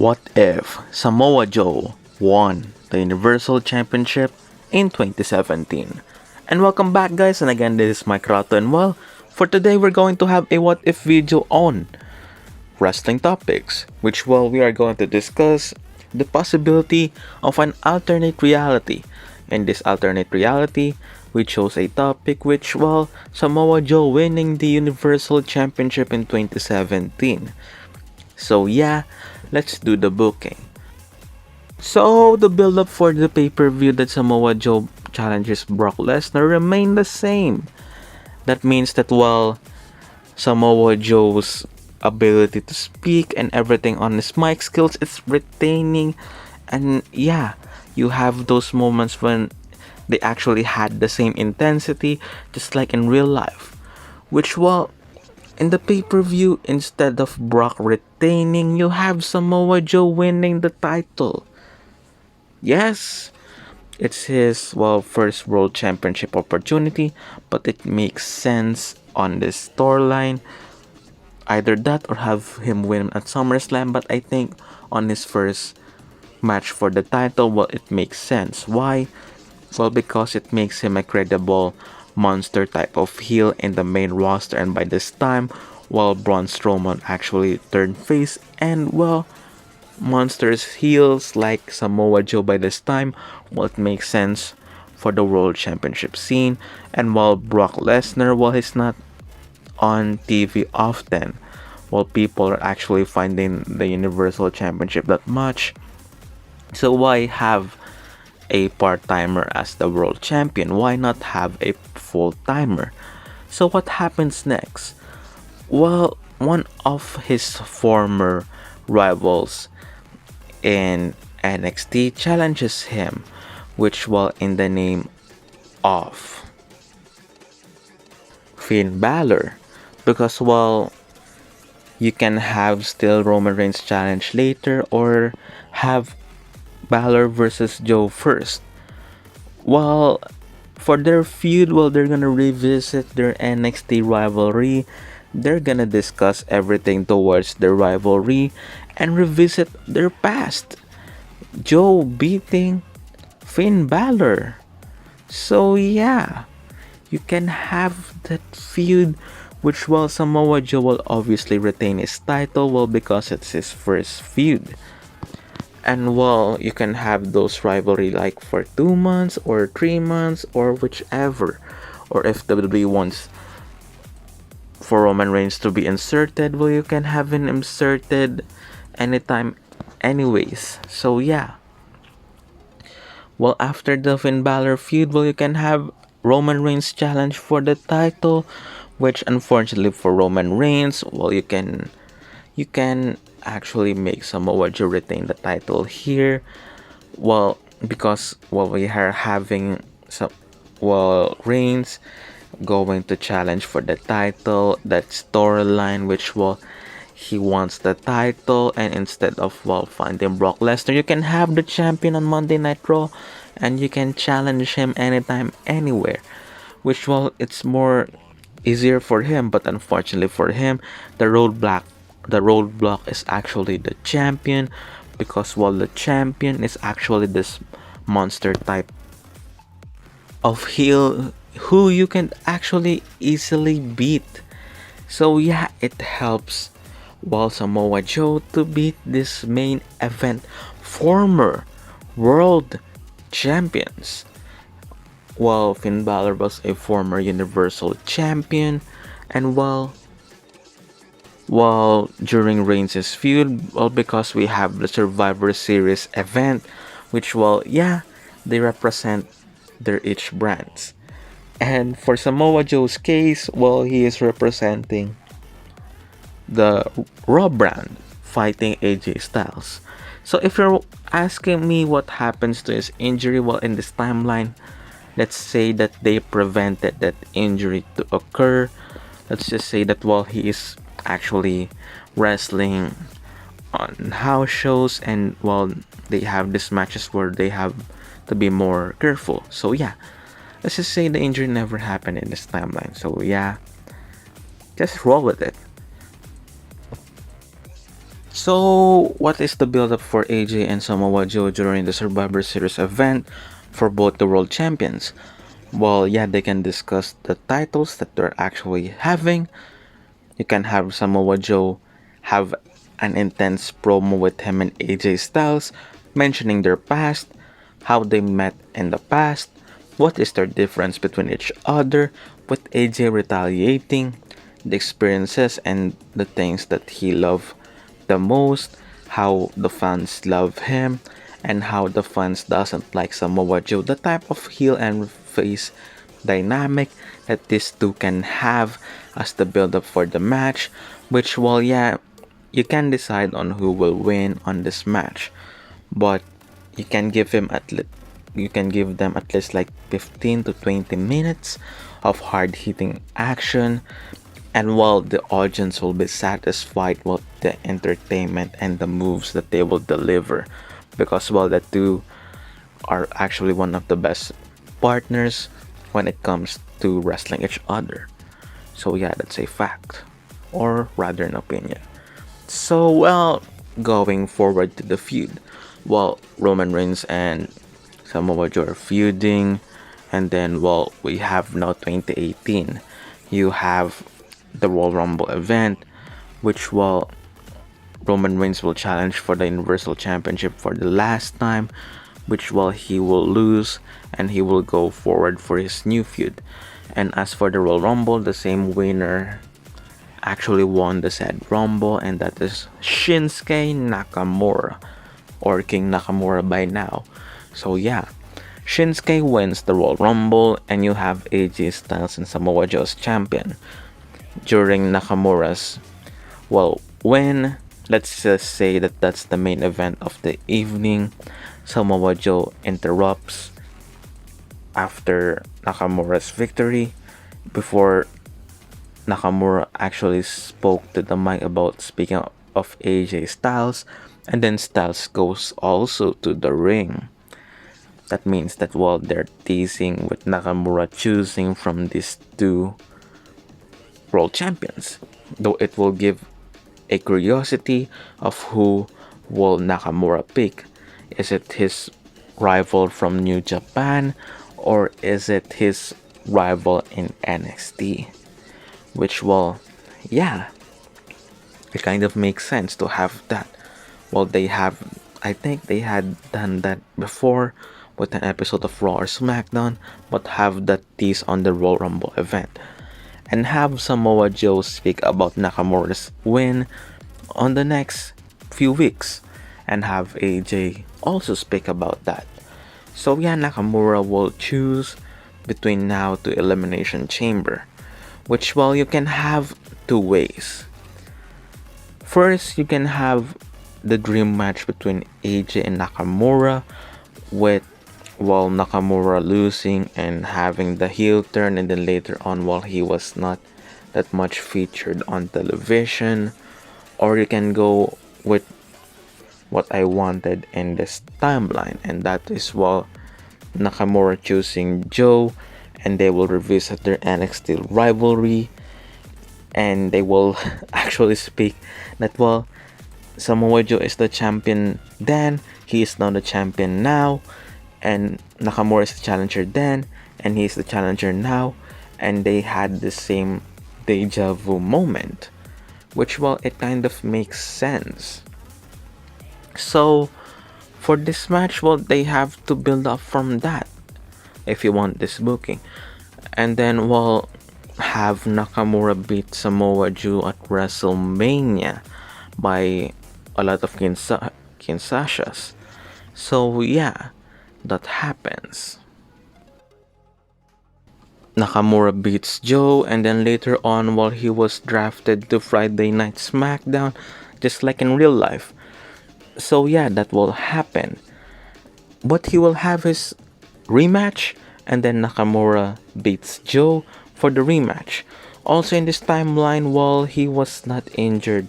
What if Samoa Joe won the Universal Championship in 2017? And welcome back, guys, and again, this is Mikeratto, and well, for today we're going to have a what if video on wrestling topics, which we are going to discuss the possibility of an alternate reality. In this alternate reality, we chose a topic which, Samoa Joe winning the Universal Championship in 2017. So yeah, let's do the booking. So the build-up for the pay-per-view that Samoa Joe challenges Brock Lesnar remain the same. That means that Samoa Joe's ability to speak and everything on his mic skills is retaining, and yeah, you have those moments when they actually had the same intensity just like in real life, which in the pay-per-view, instead of Brock retaining, you have Samoa Joe winning the title. Yes, it's his first world championship opportunity, but it makes sense on this storyline. Either that or have him win at SummerSlam, but I think on his first match for the title, it makes sense. Why? Because it makes him a credible monster type of heel in the main roster, and by this time, Braun Strowman actually turned face, and monsters heels like Samoa Joe by this time, it makes sense for the World Championship scene. And while Brock Lesnar, he's not on TV often, people are actually finding the Universal Championship that much, so why have a part-timer as the world champion? Why not have a full-timer? So what happens next? One of his former rivals in NXT challenges him, which in the name of Finn Balor, because you can have still Roman Reigns challenge later, or have Balor versus Joe first. For their feud, they're gonna revisit their NXT rivalry. They're gonna discuss everything towards their rivalry and revisit their past. Joe beating Finn Balor. So yeah, you can have that feud, which Samoa Joe will obviously retain his title, because it's his first feud. And you can have those rivalry like for 2 months or 3 months or whichever. Or if WWE wants for Roman Reigns to be inserted, you can have him inserted anytime anyways. So yeah. After the Finn Balor feud, you can have Roman Reigns challenge for the title, which unfortunately for Roman Reigns, you can actually make Samoa Joe retain the title here. Because we are having some Reigns going to challenge for the title, that storyline, which he wants the title, and instead of finding Brock Lesnar, you can have the champion on Monday Night Raw, and you can challenge him anytime, anywhere, which it's more easier for him. But unfortunately for him, the roadblock is actually the champion, because the champion is actually this monster type of heel who you can actually easily beat. So yeah, it helps Samoa Joe to beat this main event former world champions. Finn Balor was a former Universal Champion, and during Reigns' feud, because we have the Survivor Series event, which they represent their each brands. And for Samoa Joe's case, he is representing the Raw brand, fighting AJ Styles. So if you're asking me what happens to his injury, in this timeline, let's say that they prevented that injury to occur. Let's just say that he is actually wrestling on house shows, and they have these matches where they have to be more careful. So yeah, let's just say the injury never happened in this timeline. So yeah, just roll with it. So, what is the build up for AJ and Samoa Joe during the Survivor Series event for both the world champions? Well, yeah, they can discuss the titles that they're actually having. You can have Samoa Joe have an intense promo with him and AJ Styles, mentioning their past, how they met in the past, what is their difference between each other, with AJ retaliating, the experiences and the things that he loved the most, how the fans love him, and how the fans doesn't like Samoa Joe, the type of heel and face dynamic that these two can have as the build up for the match, which, well, yeah, you can decide on who will win on this match, but you can give him at least you can give them at least like 15 to 20 minutes of hard hitting action, and while the audience will be satisfied with the entertainment and the moves that they will deliver, because, well, the two are actually one of the best partners when it comes to wrestling each other. So yeah, that's a fact, or rather an opinion. So, well, going forward to the feud, well, Roman Reigns and Samoa Joe are feuding, and then, well, we have now 2018. You have the Royal Rumble event, which, well, Roman Reigns will challenge for the Universal Championship for the last time, which, well, he will lose and he will go forward for his new feud. And as for the Royal Rumble, the same winner actually won the said Rumble, and that is Shinsuke Nakamura, or King Nakamura by now. So yeah, Shinsuke wins the Royal Rumble, and you have AJ Styles and Samoa Joe as champion. During Nakamura's, well, when, let's just say that that's the main event of the evening, Samoa Joe interrupts after Nakamura's victory, before Nakamura actually spoke to the mic about speaking of AJ Styles, and then Styles goes also to the ring. That means that while they're teasing with Nakamura choosing from these two world champions, though it will give a curiosity of who will Nakamura pick. Is it his rival from New Japan, or is it his rival in NXT? Which, well, yeah, it kind of makes sense to have that. Well, I think they had done that before with an episode of Raw or SmackDown, but have that tease on the Royal Rumble event. And have Samoa Joe speak about Nakamura's win on the next few weeks, and have AJ also speak about that. So yeah, Nakamura will choose between now to Elimination Chamber, which, well, you can have two ways. First, you can have the dream match between AJ and Nakamura, with, well, Nakamura losing and having the heel turn, and then later on, while he was not that much featured on television. Or you can go with what I wanted in this timeline, and that is, well, Nakamura choosing Joe, and they will revisit their NXT rivalry, and they will actually speak that, well, Samoa Joe is the champion then, he is now the champion now, and Nakamura is the challenger then, and he is the challenger now, and they had the same deja vu moment, which, well, it kind of makes sense. So for this match, well, they have to build up from that if you want this booking, and then, well, have Nakamura beat Samoa Joe at WrestleMania by a lot of Kinshasas. So yeah, that happens. Nakamura beats Joe, and then later on, while he was drafted to Friday Night SmackDown, just like in real life. So yeah, that will happen. But he will have his rematch, and then Nakamura beats Joe for the rematch. Also in this timeline, while he was not injured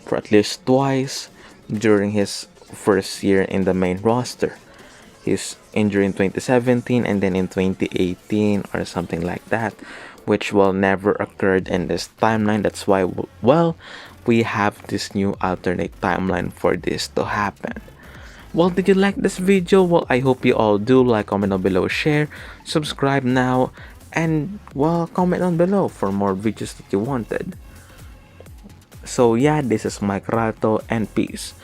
for at least twice during his first year in the main roster. He's injured in 2017 and then in 2018 or something like that, which, well, never occurred in this timeline. That's why, well, we have this new alternate timeline for this to happen. Well, did you like this video? Well, I hope you all do. Like, comment down below, share, subscribe now, and well, comment down below for more videos that you wanted. So yeah, this is Mikeratto, and peace.